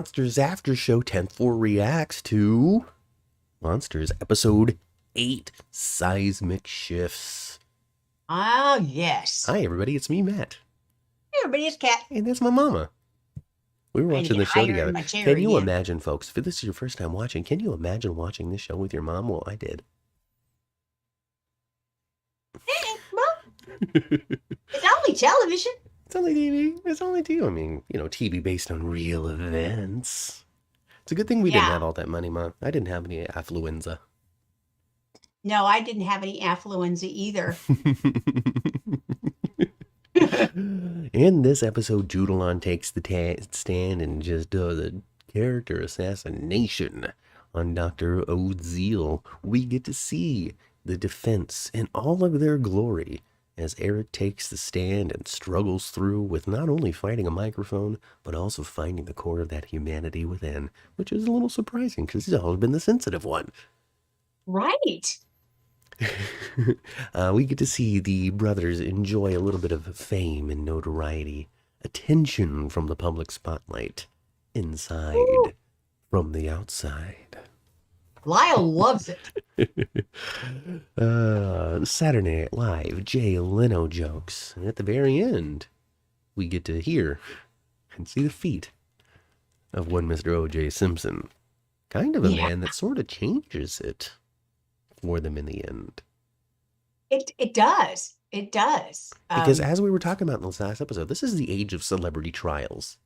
Monsters After Show 10th Floor reacts to Monsters Episode 8, Seismic Shifts. Ah, yes. Hi, everybody, it's me, Matt. Hey, everybody, it's Kat. And that's my mama. We were Trying to watching get the show higher in together. my chair Can you again. imagine, folks, if this is your first time watching, can you imagine watching this show with your mom? Well, I did. Well, it's only television. It's only TV. It's only TV. I mean, TV based on real events. It's a good thing we didn't have all that money, Mom. I didn't have any affluenza. No, I didn't have any affluenza either. In this episode, Judalon takes the stand and just does a character assassination on Dr. Oziel. We get to see the defense in all of their glory as Erik takes the stand and struggles through with not only fighting a microphone, but also finding the core of that humanity within, which is a little surprising because he's always been the sensitive one. Right. We get to see the brothers enjoy a little bit of fame and notoriety, attention from the public spotlight, inside, Ooh. From the outside. Lyle loves it. Saturday Night Live, Jay Leno jokes. And at the very end, we get to hear and see the feet of one Mr. O.J. Simpson. Kind of a man that sort of changes it for them in the end. It does. It does. Because as we were talking about in this last episode, this is the age of celebrity trials.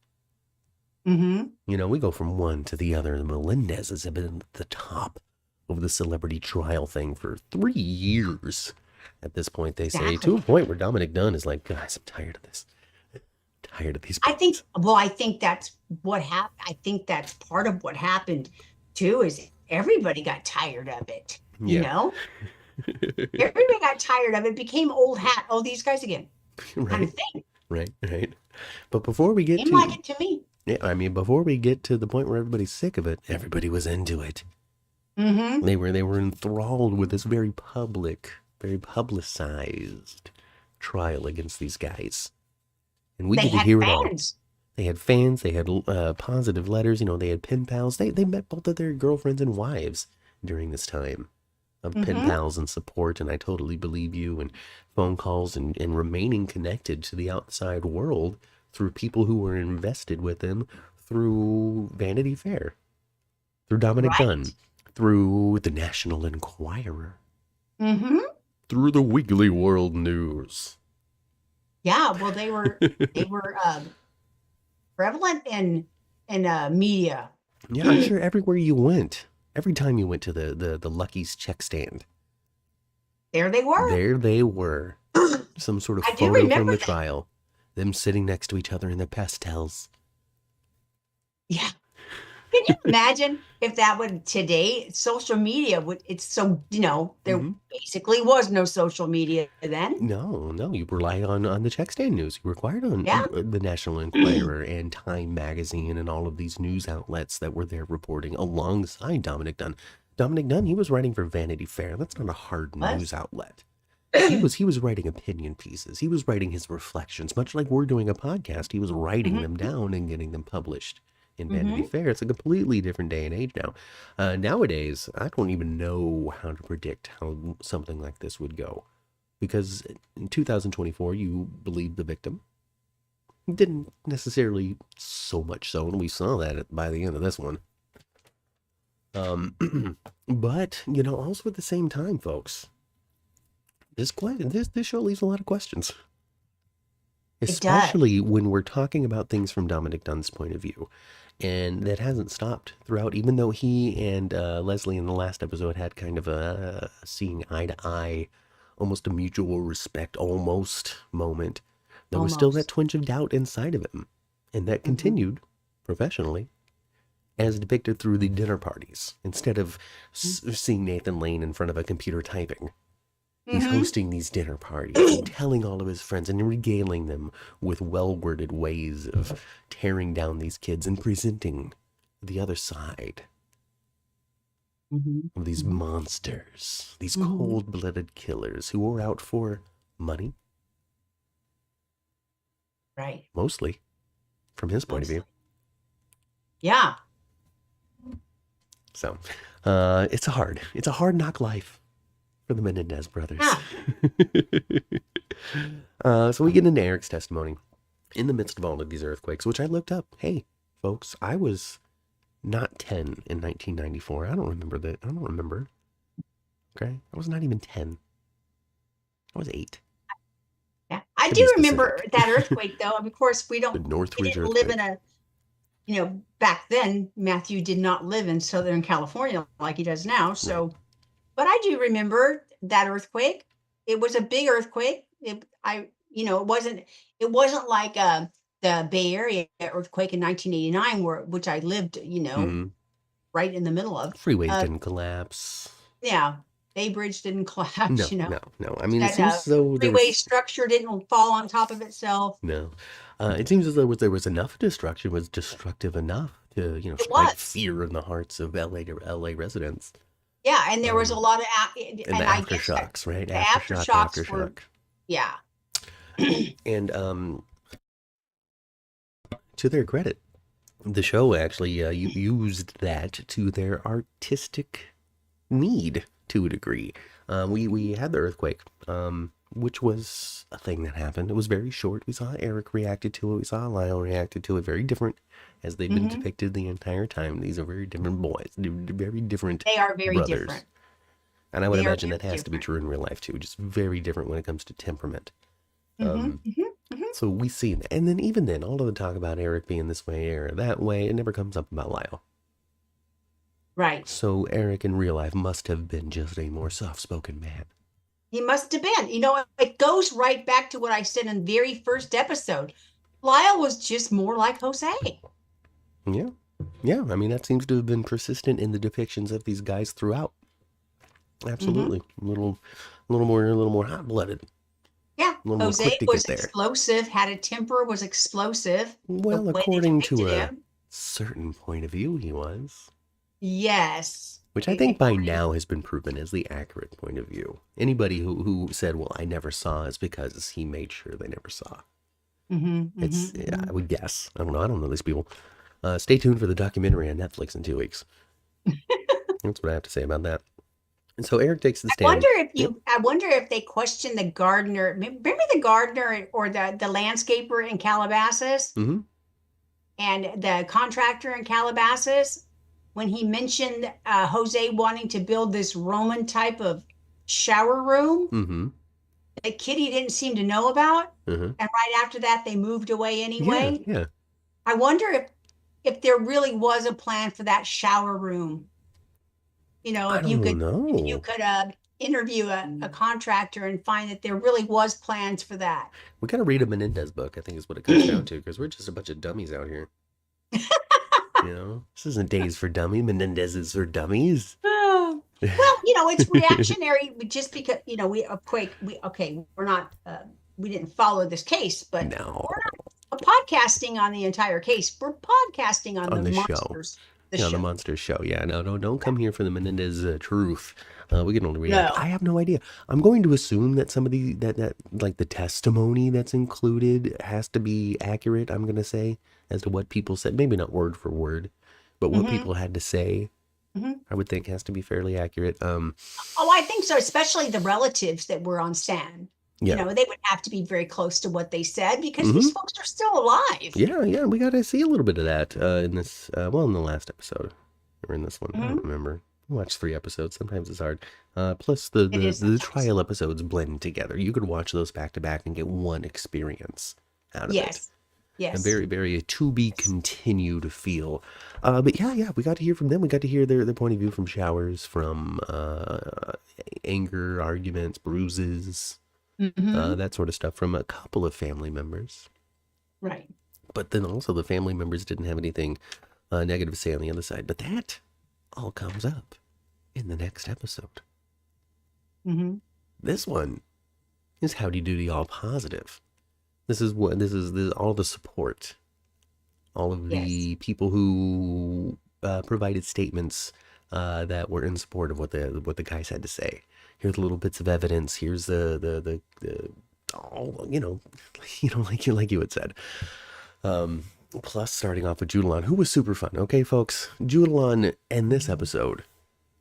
Mm-hmm. We go from one to the other. Menendez has been at the top of the celebrity trial thing for 3 years. At this point, they say, to a point where Dominic Dunn is like, guys, I'm tired of this. Tired of these people. I think that's what happened. I think that's part of what happened, too, is everybody got tired of it. You know? Everybody got tired of it, became old hat. Oh, these guys again. Right. Kind of thing. Right. But before we get like it to me. Yeah, I mean, before we get to the point where everybody's sick of it, everybody was into it. Mm-hmm. They were enthralled with this very publicized trial against these guys. And we get to hear it all. They had fans, they had positive letters, they had pen pals. They met both of their girlfriends and wives during this time of pen pals and support, and I totally believe you, and phone calls and remaining connected to the outside world through people who were invested with them, through Vanity Fair, through Dominic Dunn, through the National Enquirer, through the Weekly World News. Yeah, well, they were prevalent in media. Yeah, I'm sure everywhere you went, every time you went to the Lucky's check stand, there they were. There they were. Some sort of photo from the trial. Them sitting next to each other in their pastels. Yeah. Can you imagine if that would today, social media there basically was no social media then. No, you rely on the check stand news. You required on the National Enquirer and Time Magazine and all of these news outlets that were there reporting alongside Dominic Dunn. Dominic Dunn, he was writing for Vanity Fair. That's not a hard news outlet. He was writing opinion pieces. He was writing his reflections, much like we're doing a podcast. He was writing them down and getting them published in Vanity Fair. It's a completely different day and age now. Nowadays, I don't even know how to predict how something like this would go, because in 2024, you believe the victim. Didn't necessarily so much so, and we saw that by the end of this one. But also at the same time, folks. This show leaves a lot of questions, especially when we're talking about things from Dominic Dunn's point of view, and that hasn't stopped throughout. Even though he and Leslie in the last episode had kind of a seeing eye to eye, almost a mutual respect, almost moment, there was still that twinge of doubt inside of him, and that continued professionally, as depicted through the dinner parties. Instead of seeing Nathan Lane in front of a computer typing. He's hosting these dinner parties and telling all of his friends and regaling them with well-worded ways of tearing down these kids and presenting the other side of these monsters, these cold-blooded killers who were out for money. Right. Mostly, from his point of view. Yeah. So, it's a hard knock life for the Menendez brothers. So we get into Erik's testimony in the midst of all of these earthquakes, which I looked up. Hey, folks, I was not 10 in 1994. I don't remember that. I don't remember. Okay. I was not even 10. I was 8. Yeah. I do remember that earthquake, though. Of course, we didn't live in a, back then, Matthew did not live in Southern California like he does now. So, right. But I do remember that earthquake. It was a big earthquake. It wasn't like the Bay Area earthquake in 1989, which I lived, right in the middle of. Freeways didn't collapse. Yeah. Bay Bridge didn't collapse, No. I mean, it seems as though freeway structure didn't fall on top of itself. No. It seems as though there was enough destruction, was destructive enough to, strike fear in the hearts of LA residents. Yeah, and there was a lot of aftershocks, right? Aftershocks were, yeah. And to their credit, the show actually used that to their artistic need to a degree. We had the earthquake, which was a thing that happened. It was very short. We saw Erik reacted to it. We saw Lyle reacted to it. Very different as they've been depicted the entire time. These are very different boys. Very different. They are very brothers. Different. And I would imagine that has to be true in real life too. Just very different when it comes to temperament. So we see that. And then even then, all of the talk about Erik being this way or that way, it never comes up about Lyle. Right. So Erik in real life must have been just a more soft-spoken man. He must have been. It goes right back to what I said in the very first episode. Lyle was just more like Jose. Yeah. Yeah. I mean, that seems to have been persistent in the depictions of these guys throughout. Absolutely. A little more hot-blooded. Yeah. Jose was explosive, had a temper, was explosive. Well, according to a certain point of view, he was. Yes. Which I think by now has been proven as the accurate point of view. Anybody who said, well, I never saw, is because he made sure they never saw. I would guess. I don't know these people. Stay tuned for the documentary on Netflix in 2 weeks. That's what I have to say about that. And so Erik takes the stand. I wonder if they question the gardener. Remember the gardener or the landscaper in Calabasas? Mm-hmm. And the contractor in Calabasas? When he mentioned Jose wanting to build this Roman type of shower room that Kitty didn't seem to know about. And right after that, they moved away anyway. Yeah. I wonder if there really was a plan for that shower room. If you could interview a contractor and find that there really was plans for that. We got to read a Menendez book, I think is what it comes down to, because we're just a bunch of dummies out here. This isn't Days for Dummy. Menendez is for dummies. Well, it's reactionary just because, we're not, we didn't follow this case, but no. We're not podcasting on the entire case. We're podcasting on the monsters. Show. The monsters show. Yeah, no, don't come here for the Menendez truth. We can only react. No. I have no idea. I'm going to assume that somebody that like the testimony that's included has to be accurate. I'm going to say as to what people said, maybe not word for word, but what people had to say. I would think has to be fairly accurate. I think so, especially the relatives that were on stand. Yeah. They would have to be very close to what they said because these folks are still alive. Yeah, we got to see a little bit of that in this, in the last episode, or in this one, I don't remember. I watched 3 episodes, sometimes it's hard. Plus the trial episodes blend together. You could watch those back to back and get one experience out of it. Yes. A very, very to be continued feel. But yeah, we got to hear from them. We got to hear their point of view from showers, from anger, arguments, bruises, that sort of stuff from a couple of family members. Right. But then also the family members didn't have anything negative to say on the other side. But that all comes up in the next episode. This one is Howdy Doody All Positive. This is all the support, all of the people who provided statements that were in support of what the guys had to say. Here's the little bits of evidence. Here's all like you had said. Plus, starting off with Judalon, who was super fun. Okay, folks, Judalon in this episode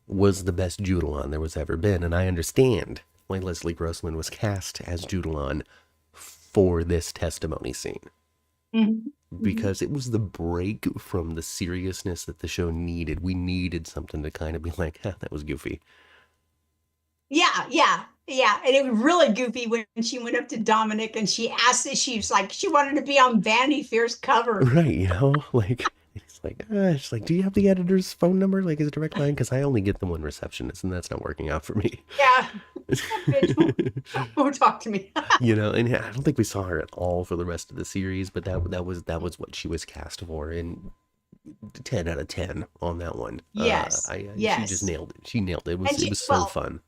was the best Judalon there was ever been, and I understand why Leslie Grossman was cast as Judalon for this testimony scene. Because it was the break from the seriousness that the show needed. We needed something to kind of be like, that was goofy. Yeah. And it was really goofy when she went up to Dominic and she asked if she was like, she wanted to be on Vanity Fair's cover. Right, like, it's like, do you have the editor's phone number, like his direct line? Because I only get the one receptionist, and that's not working out for me. Yeah, bitch won't talk to me. And I don't think we saw her at all for the rest of the series, but that was what she was cast for, and 10 out of 10 on that one. Yes, she just nailed it. She nailed it. It was so fun.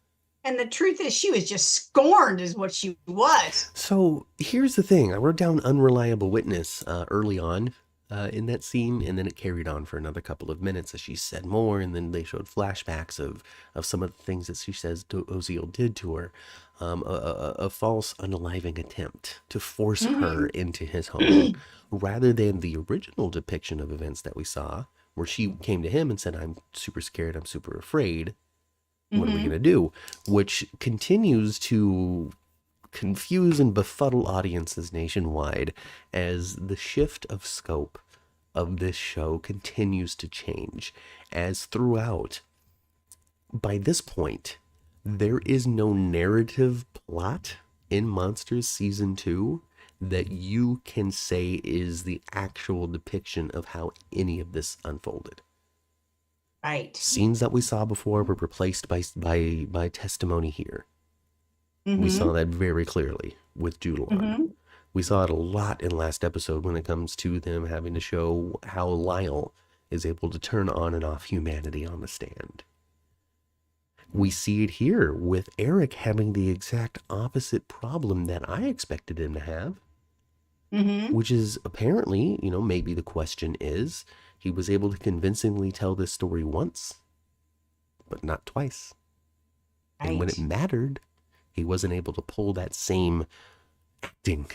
And the truth is, she was just scorned, is what she was. So here's the thing: I wrote down unreliable witness early on. In that scene, and then it carried on for another couple of minutes as she said more, and then they showed flashbacks of some of the things that she says Oziel did to her. A false unaliving attempt to force her into his home, rather than the original depiction of events that we saw, where she came to him and said, I'm super scared, I'm super afraid. What are we going to do? Which continues to confuse and befuddle audiences nationwide as the shift of scope of this show continues to change, as throughout, by this point, there is no narrative plot in Monsters Season 2 that you can say is the actual depiction of how any of this unfolded. Right. Scenes that we saw before were replaced by testimony here. We saw that very clearly with Judalon. We saw it a lot in last episode when it comes to them having to show how Lyle is able to turn on and off humanity on the stand. We see it here with Erik having the exact opposite problem that I expected him to have, which is apparently, maybe the question is, he was able to convincingly tell this story once, but not twice. Right. And when it mattered, he wasn't able to pull that same acting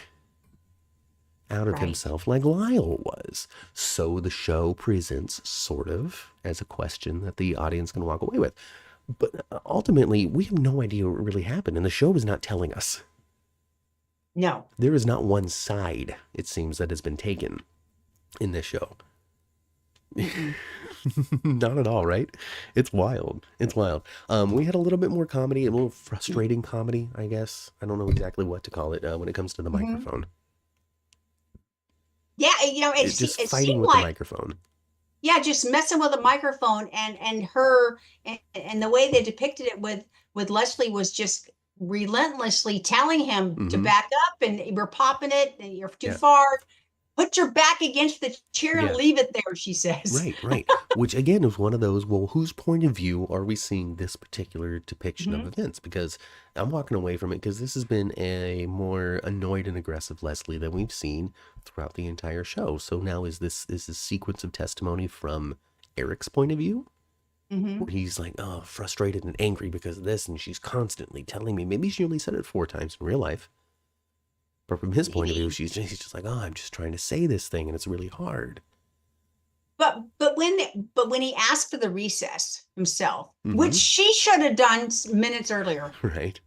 out of himself like Lyle was. So the show presents sort of as a question that the audience can walk away with. But ultimately, we have no idea what really happened, and the show is not telling us. No. There is not one side, it seems, that has been taken in this show. Not at all, right? It's wild. We had a little bit more comedy, a little frustrating comedy, I guess. I don't know exactly what to call it when it comes to the microphone. Yeah, it's just fighting with the microphone. Yeah, just messing with the microphone, and her and the way they depicted it with Leslie was just relentlessly telling him to back up, and we're popping it, and you're too far. Put your back against the chair and leave it there, she says. Right. Which, again, is one of those, well, whose point of view are we seeing this particular depiction of events? Because I'm walking away from it because this has been a more annoyed and aggressive Leslie than we've seen throughout the entire show. So now is this sequence of testimony from Erik's point of view? Where he's like, frustrated and angry because of this, and she's constantly telling me, maybe she only said it 4 times in real life. But from his point of view, he's just like, I'm just trying to say this thing, and it's really hard. But when he asked for the recess himself, which she should have done minutes earlier, right?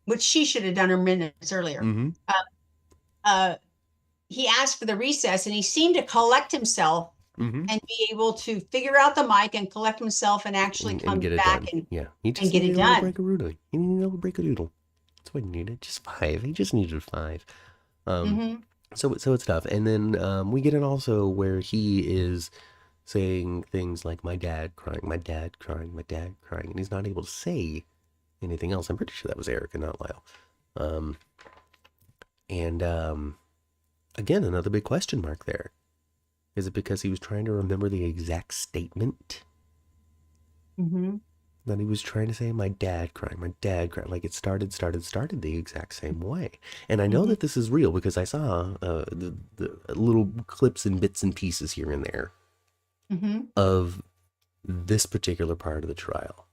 Which she should have done her minutes earlier. He asked for the recess, and he seemed to collect himself and be able to figure out the mic and collect himself and actually come back and get it done. Break a doodle. He needed to break a doodle. That's what he needed. Just 5. He just needed 5. So it's tough. And then we get it also where he is saying things like my dad crying, and he's not able to say anything else. I'm pretty sure that was Erik and not Lyle. Again, another big question mark there. Is it because he was trying to remember the exact statement that he was trying to say? My dad crying. Like it started the exact same way. And I know that this is real because I saw the little clips and bits and pieces here and there of this particular part of the trial,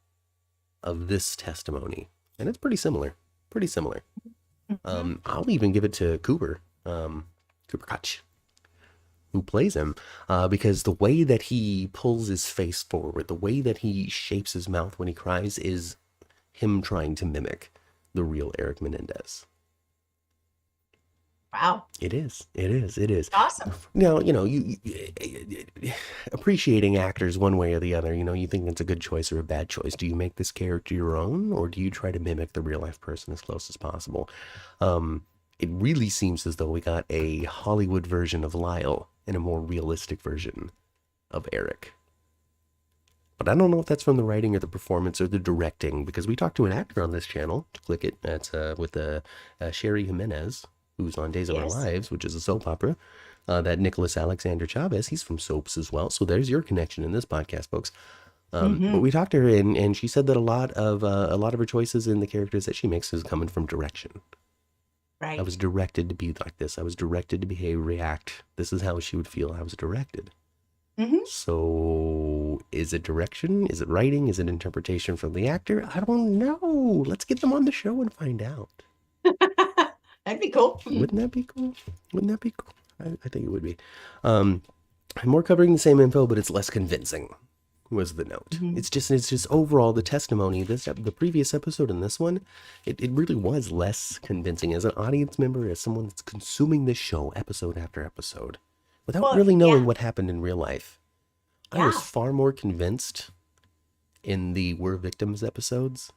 of this testimony. And it's pretty similar. I'll even give it to Cooper Koch, who plays him, because the way that he pulls his face forward, the way that he shapes his mouth when he cries is him trying to mimic the real Erik Menendez. Wow. It is. Awesome. Now, you appreciating actors one way or the other, you think it's a good choice or a bad choice. Do you make this character your own, or do you try to mimic the real life person as close as possible? It really seems as though we got a Hollywood version of Lyle and a more realistic version of Erik. But I don't know if that's from the writing or the performance or the directing, because we talked to an actor on this channel. Click it. That's with Sherry Jimenez, who's on Days of Our Lives, which is a soap opera. That Nicholas Alexander Chavez, he's from soaps as well. So there's your connection in this podcast, folks. But we talked to her, and she said that a lot of her choices in the characters that she makes is coming from direction. Right. I was directed to be like this. I was directed to behave, react. This is how she would feel. I was directed. So is it direction? Is it writing? Is it interpretation from the actor? I don't know. Let's get them on the show and find out. That'd be cool. Wouldn't that be cool? I think it would be. More covering the same info, but it's less convincing, was the note. It's just overall the testimony, the previous episode and this one, it really was less convincing as an audience member, as someone that's consuming this show episode after episode, without really knowing what happened in real life. I was far more convinced in the We're Victims episodes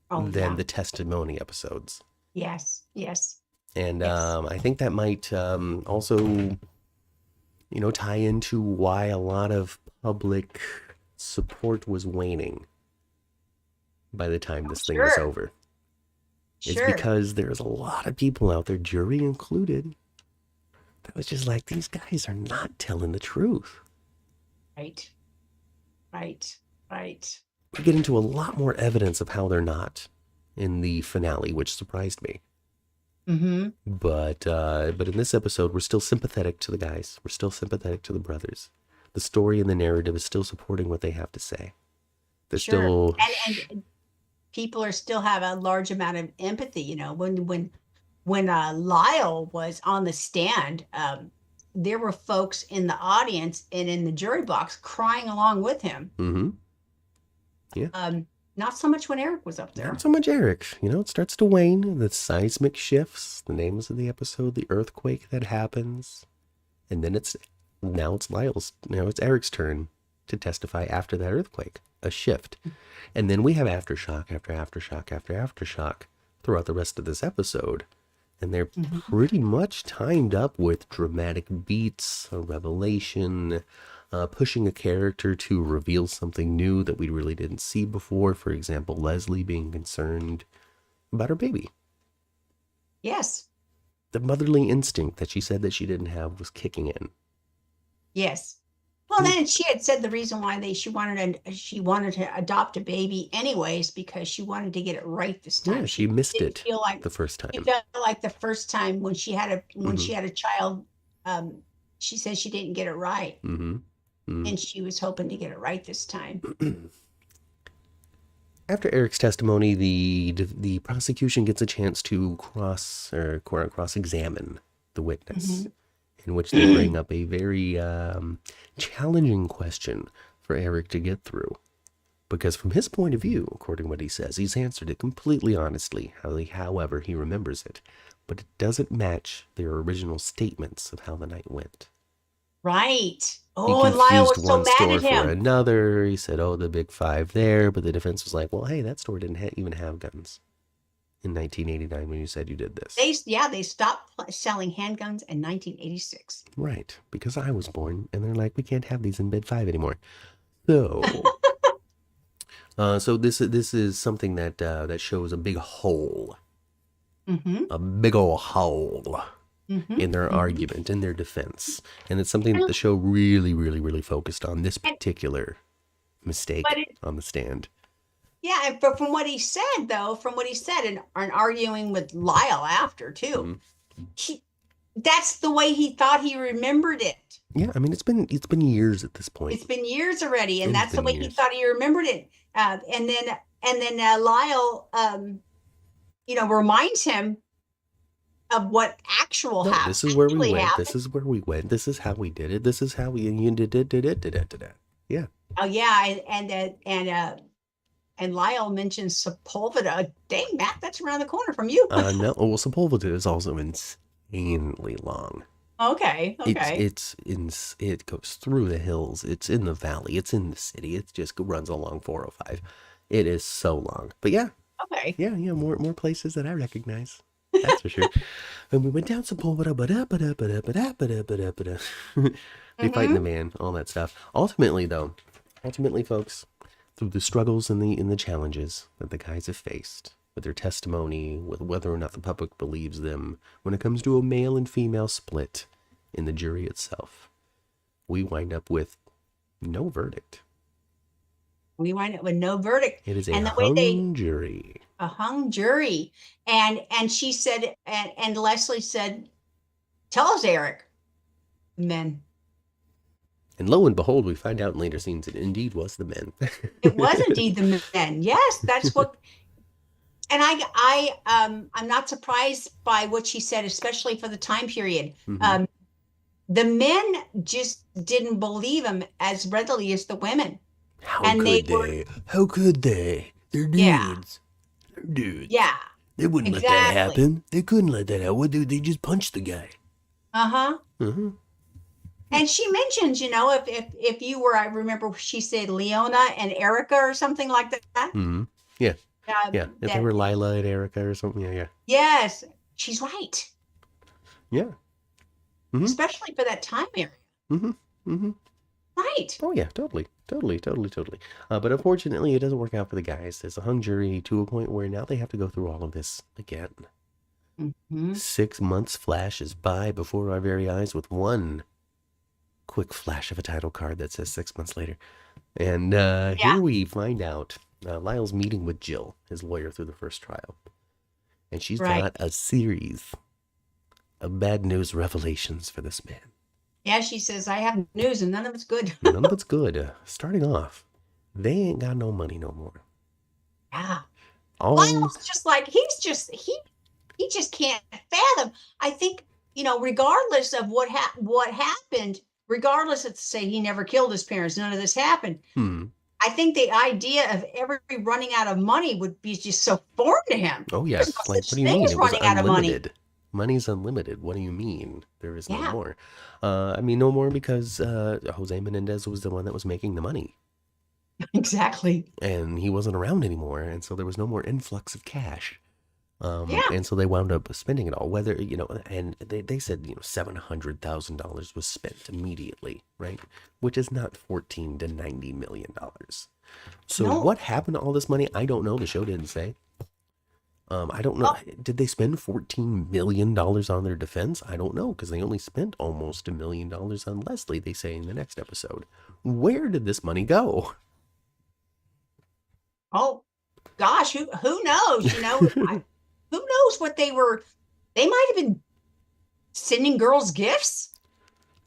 than the testimony episodes. Yes. And I think that might also, tie into why a lot of public support was waning by the time this thing was over. It's because there's a lot of people out there, jury included, that was just like, these guys are not telling the truth. Right. We get into a lot more evidence of how they're not in the finale, which surprised me. But in this episode, we're still sympathetic to the guys. We're still sympathetic to the brothers. The story and the narrative is still supporting what they have to say. They're still... And people are still have a large amount of empathy. When Lyle was on the stand, there were folks in the audience and in the jury box crying along with him. Yeah. Not so much when Erik was up there. Not so much Erik. It starts to wane. The seismic shifts, the names of the episode, the earthquake that happens. And then it's Lyle's, it's Erik's turn to testify after that earthquake, a shift. And then we have aftershock after aftershock after aftershock throughout the rest of this episode. And they're pretty much timed up with dramatic beats, a revelation, pushing a character to reveal something new that we really didn't see before. For example, Leslie being concerned about her baby. Yes. The motherly instinct that she said that she didn't have was kicking in. Yes. Well, then she had said the reason why she wanted to adopt a baby anyways, because she wanted to get it right this time. Yeah, she missed it the first time. She felt like the first time when she had a child, she said she didn't get it right. And she was hoping to get it right this time. After Erik's testimony, the prosecution gets a chance to cross-examine the witness, in which they bring up a very challenging question for Erik to get through. Because from his point of view, according to what he says, he's answered it completely honestly, however he remembers it. But it doesn't match their original statements of how the night went. Right. Oh, and Lyle was so mad at him. For another. He said, the big five there. But the defense was like, well, hey, that store didn't even have guns in 1989 when you said you did this. They stopped selling handguns in 1986. Right. Because I was born. And they're like, we can't have these in Bid 5 anymore. So... so this is something that shows a big hole. A big old hole. In their argument, in their defense. And it's something that the show really, really, really focused on, this particular mistake on the stand. Yeah, but from what he said, and arguing with Lyle after, too, that's the way he thought he remembered it. Yeah, I mean, it's been years at this point. It's been years already, and that's the way he thought he remembered it. And then Lyle, reminds him of what actual No, this is where we actually went. happened. This is where we went. This is how we did it. This is how we you did it. Yeah. Oh yeah, and Lyle mentioned Sepulveda. Dang, Matt, that's around the corner from you. No. Well, Sepulveda is also insanely long. Okay. It goes through the hills. It's in the valley. It's in the city. It just runs along 405. It is so long. But yeah. Okay. Yeah. More places that I recognize. That's for sure. And we went down Sepulveda. They fighting the man, all that stuff. Ultimately, folks, through the struggles and the challenges that the guys have faced, with their testimony, with whether or not the public believes them, when it comes to a male and female split in the jury itself, we wind up with no verdict. We wind up with no verdict. It is a hung jury. A hung jury. And she said, and Leslie said, tell us, Erik. Men. And lo and behold, we find out in later scenes it indeed was the men. It was indeed the men. Yes, that's what. And I'm not surprised by what she said, especially for the time period. Mm-hmm. The men just didn't believe him as readily as the women. How could they? They're dudes. Yeah. They're dudes. Yeah. They wouldn't let that happen. They couldn't let that happen. What do they just punch the guy? Uh-huh. Mm-hmm. And she mentions, if you were, I remember she said Leona and Erica or something like that. Mm-hmm. Yeah. If they were Lila and Erica or something. Yeah. Yes. She's right. Yeah. Mm-hmm. Especially for that time area. Mm-hmm. Mm-hmm. Right. Oh, yeah. Totally. But unfortunately, it doesn't work out for the guys. There's a hung jury to a point where now they have to go through all of this again. Mm-hmm. 6 months flashes by before our very eyes with one quick flash of a title card that says 6 months later. And here we find out Lyle's meeting with Jill, his lawyer, through the first trial. And she's got a series of bad news revelations for this man. Yeah, she says, I have news and none of it's good. None of it's good. Starting off, they ain't got no money no more. Yeah. Lyle's just like, he just can't fathom. I think, regardless of what happened, regardless of say he never killed his parents, none of this happened. I think the idea of ever running out of money would be just so foreign to him. Oh, yes. No what do you mean? It was running out of money. Money's unlimited. What do you mean? There is no more. No more because Jose Menendez was the one that was making the money. Exactly. And he wasn't around anymore. And so there was no more influx of cash. And so they wound up spending it all. Whether, and they said, $700,000 was spent immediately, right? Which is not $14 to $90 million. So what happened to all this money? I don't know. The show didn't say. I don't know. Did they spend $14 million on their defense? I don't know, because they only spent almost $1 million on Leslie, they say in the next episode. Where did this money go? Oh, gosh, who knows? Who knows what they might have been sending girls gifts.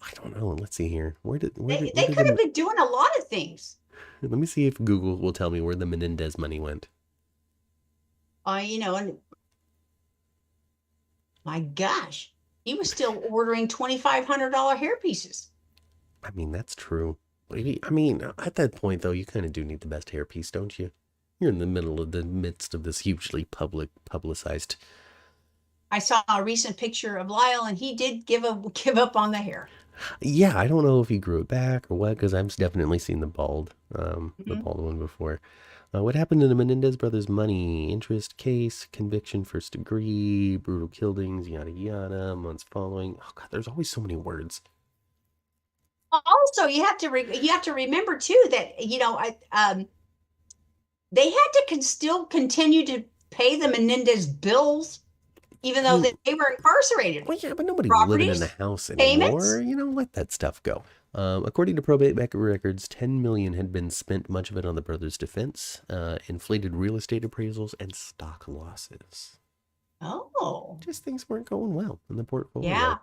I don't know. Let's see here. They could have been doing a lot of things. Let me see if Google will tell me where the Menendez money went. And my gosh, he was still ordering $2,500 hair pieces. I mean, that's true. I mean, at that point, though, you kind of do need the best hair piece, don't you? You're in the midst of this hugely publicized. I saw a recent picture of Lyle, and he did give up on the hair. Yeah, I don't know if he grew it back or what, because I've definitely seen the bald one before. What happened to the Menendez brothers' money? Interest, case, conviction, first degree, brutal killings, yada yada, months following. Oh God, there's always so many words. Also, you have to remember too that they had to still continue to pay the Menendez bills, even though they were incarcerated. Well, yeah, but nobody was living in the house anymore. Payments? Let that stuff go. According to probate records, $10 million had been spent, much of it on the brothers' defense, inflated real estate appraisals, and stock losses. Oh. Just things weren't going well in the portfolio. Yeah.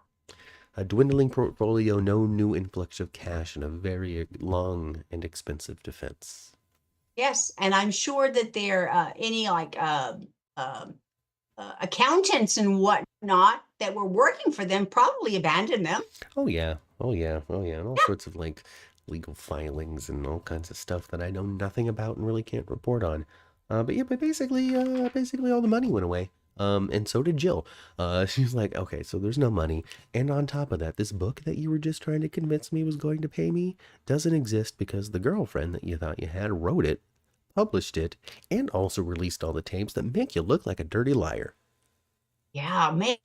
A dwindling portfolio, no new influx of cash, and a very long and expensive defense. Yes, and I'm sure that there any accountants and whatnot that were working for them probably abandoned them. Oh yeah, and all sorts of like legal filings and all kinds of stuff that I know nothing about and really can't report on. But basically all the money went away. And so did Jill. She's like, okay, so there's no money, and on top of that, this book that you were just trying to convince me was going to pay me doesn't exist because the girlfriend that you thought you had wrote it, published it, and also released all the tapes that make you look like a dirty liar. Yeah, man,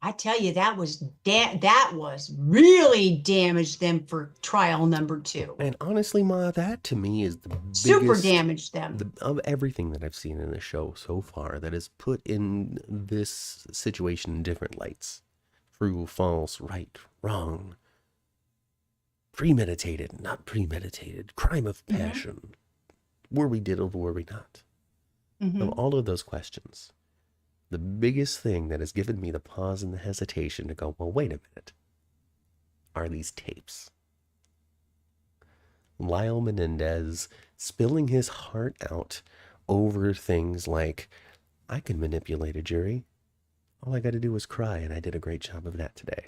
I tell you, that was really damaged them for trial number 2. And honestly, Ma, that to me is the super biggest, damaged them. of everything that I've seen in the show so far that has put in this situation in different lights. True, false, right, wrong, premeditated, not premeditated, crime of passion. Were we did or were we not? Of all of those questions, the biggest thing that has given me the pause and the hesitation to go, well, wait a minute, are these tapes. Lyle Menendez spilling his heart out over things like, I can manipulate a jury. All I got to do is cry, and I did a great job of that today.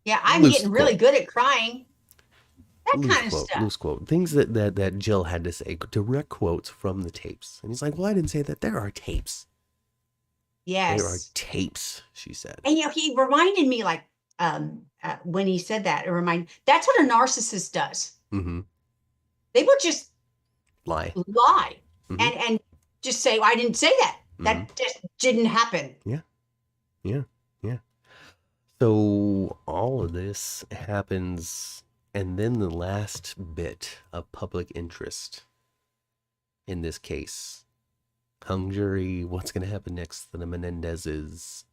Yeah, I'm getting really good at crying. That kind of stuff. Loose quote. Things that Jill had to say, direct quotes from the tapes. And he's like, well, I didn't say that. There are tapes. Yes. There are tapes, she said. And, he reminded me, like, when he said that, that's what a narcissist does. Mm-hmm. They will just lie. And just say, I didn't say that. That just didn't happen. Yeah. So all of this happens, and then the last bit of public interest in this case. Hung jury, what's going to happen next to the Menendezes?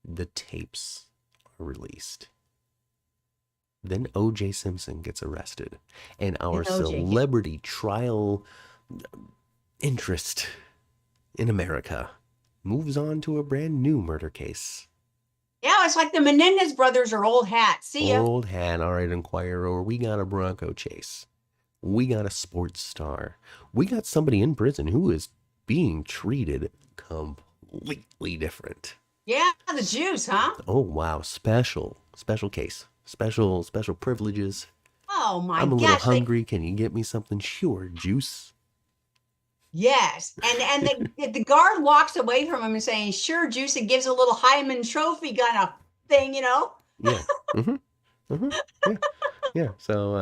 The tapes are released. Then O.J. Simpson gets arrested, and our celebrity trial interest in America moves on to a brand new murder case. Yeah, it's like the Menendez brothers are old hat. See ya. Old hat. All right, Inquirer. We got a Bronco chase. We got a sports star. We got somebody in prison who is being treated completely different. Yeah, the juice, huh? Oh, wow. Special case. Special privileges. Oh, my gosh. I'm a little hungry. Can you get me something? Sure, juice. Yes. And the guard walks away from him and saying, sure, juice, and gives a little Hyman Trophy kind of thing, Yeah. Yeah. So,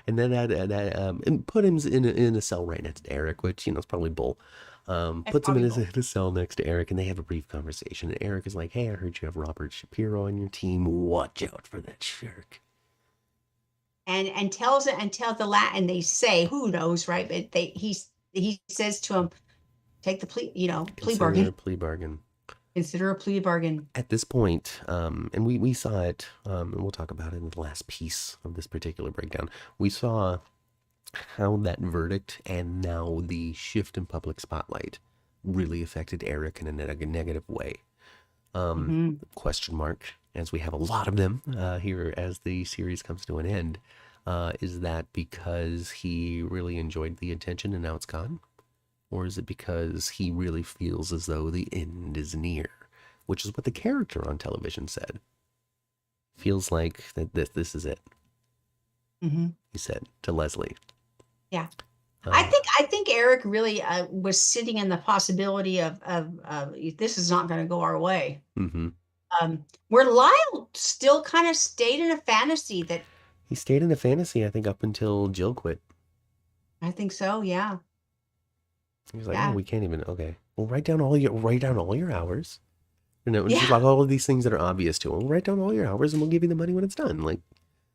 and then and put him in a cell right next to Erik, which, is probably bull. Puts him in a cell next to Erik, and they have a brief conversation. And Erik is like, hey, I heard you have Robert Shapiro on your team. Watch out for that shark. And tells and they say, who knows, right? But he says to him, take the plea bargain. Consider a plea bargain. At this point, and we saw it, and we'll talk about it in the last piece of this particular breakdown. We saw how that verdict and now the shift in public spotlight really affected Erik in a negative way. Question mark, as we have a lot of them here as the series comes to an end. Is that because he really enjoyed the attention and now it's gone? Or is it because he really feels as though the end is near? Which is what the character on television said. Feels like that this is it. He said to Leslie. Yeah. I think Erik really was sitting in the possibility of this is not going to go our way. Where Lyle still kind of stayed in a fantasy that he stayed in a fantasy, I think, up until Jill quit. I think so, yeah. He was like, oh, we can't even. Okay, well, write down all your hours. Just like all of these things that are obvious to him. Write down all your hours, and we'll give you the money when it's done. Like,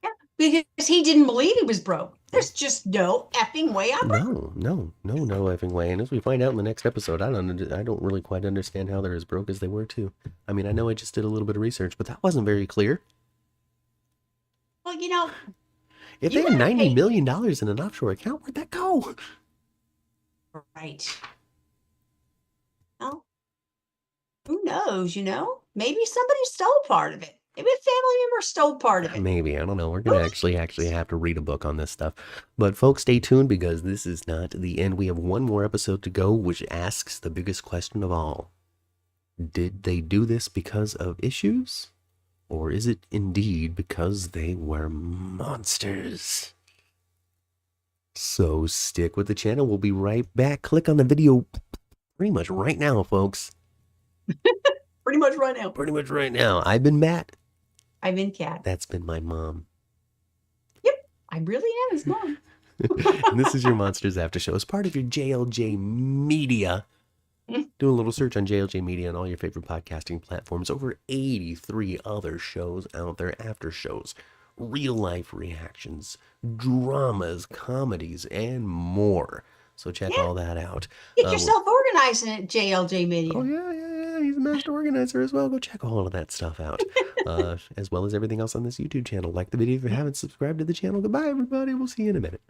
yeah, because he didn't believe he was broke. There's just no effing way I'm broke. No effing way. And as we find out in the next episode, I don't really quite understand how they're as broke as they were too. I mean, I know I just did a little bit of research, but that wasn't very clear. Well, if they had $90 million in an offshore account, where'd that go? Right. Well, who knows, Maybe somebody stole part of it. Maybe a family member stole part of it. Maybe. I don't know. We're going to actually have to read a book on this stuff. But folks, stay tuned because this is not the end. We have one more episode to go, which asks the biggest question of all. Did they do this because of issues? Or is it indeed because they were monsters? So stick with the channel. We'll be right back. Click on the video pretty much right now, folks. Pretty much right now. Pretty much right now. I've been Matt. I've been Kat. That's been my mom. Yep, I really am his mom. And this is your Monsters After Show. As part of your JLJ Media. Do a little search on JLJ Media and all your favorite podcasting platforms. Over 83 other shows out there, after shows, real life reactions, dramas, comedies, and more. So check all that out. Get yourself organizing at JLJ Media. Oh, yeah. He's a master organizer as well. Go check all of that stuff out. As well as everything else on this YouTube channel. Like the video if you haven't subscribed to the channel. Goodbye, everybody. We'll see you in a minute.